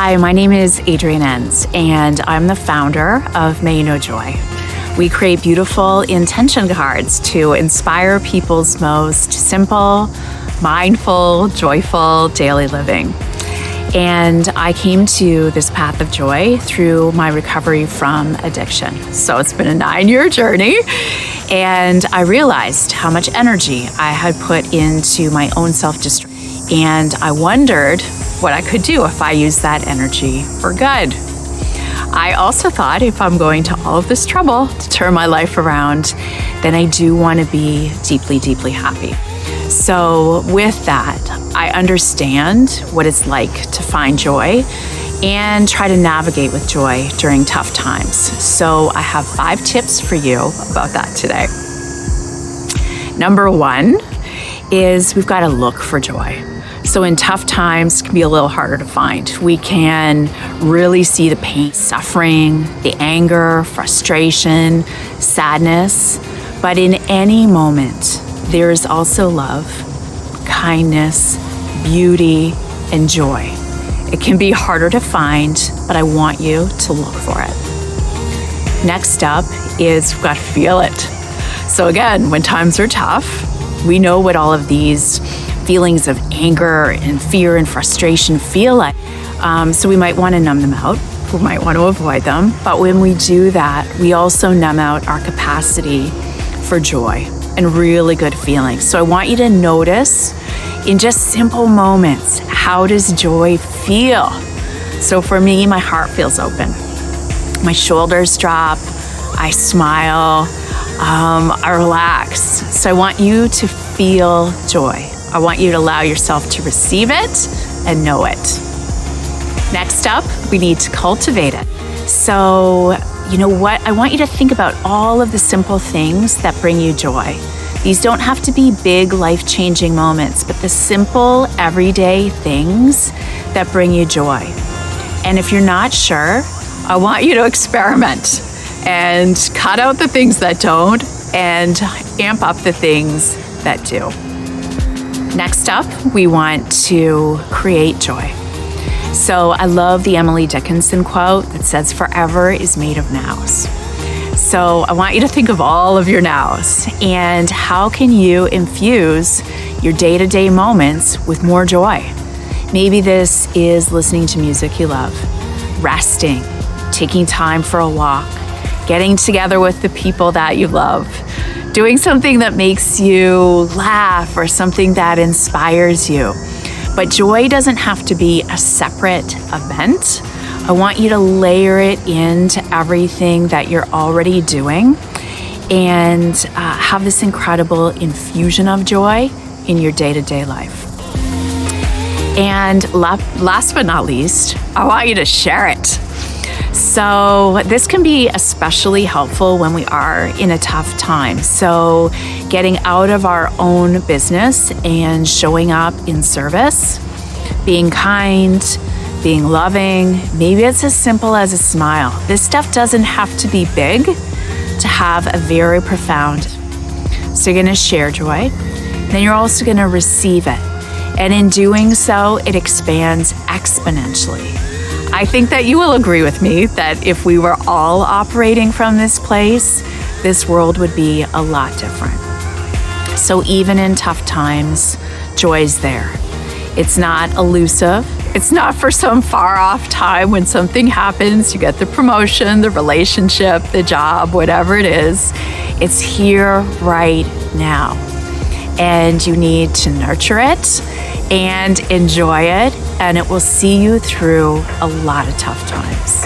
Hi, my name is Adrienne Enns, and I'm the founder of May You Know Joy. We create beautiful intention cards to inspire people's most simple, mindful, joyful daily living. And I came to this path of joy through my recovery from addiction. So it's been a 9-year journey, and I realized how much energy I had put into my own self-destruction. And I wondered what I could do if I used that energy for good. I also thought, if I'm going to all of this trouble to turn my life around, then I do want to be deeply, deeply happy. So with that, I understand what it's like to find joy and try to navigate with joy during tough times. So I have 5 tips for you about that today. Number 1 is we've got to look for joy. So in tough times, it can be a little harder to find. We can really see the pain, suffering, the anger, frustration, sadness. But in any moment, there is also love, kindness, beauty, and joy. It can be harder to find, but I want you to look for it. Next up is we've got to feel it. So again, when times are tough, we know what all of these feelings of anger and fear and frustration feel like. So we might want to numb them out. We might want to avoid them. But when we do that, we also numb out our capacity for joy and really good feelings. So I want you to notice in just simple moments, how does joy feel? So for me, my heart feels open. My shoulders drop. I smile. I relax. So I want you to feel joy. I want you to allow yourself to receive it and know it. Next up, we need to cultivate it. So, you know what? I want you to think about all of the simple things that bring you joy. These don't have to be big, life-changing moments, but the simple, everyday things that bring you joy. And if you're not sure, I want you to experiment and cut out the things that don't and amp up the things that do. Next up, we want to create joy. So I love the Emily Dickinson quote that says, "Forever is made of nows." So I want you to think of all of your nows and how can you infuse your day-to-day moments with more joy. Maybe this is listening to music you love, resting, taking time for a walk, getting together with the people that you love, doing something that makes you laugh or something that inspires you. But joy doesn't have to be a separate event. I want you to layer it into everything that you're already doing and have this incredible infusion of joy in your day-to-day life. And last but not least, I want you to share it. So this can be especially helpful when we are in a tough time. So getting out of our own business and showing up in service, being kind, being loving. Maybe it's as simple as a smile. This stuff doesn't have to be big to have a very profound. So you're going to share joy. Then you're also going to receive it. And in doing so, it expands exponentially. I think that you will agree with me that if we were all operating from this place, this world would be a lot different. So even in tough times, joy is there. It's not elusive. It's not for some far off time when something happens, you get the promotion, the relationship, the job, whatever it is. It's here right now. And you need to nurture it and enjoy it, and it will see you through a lot of tough times.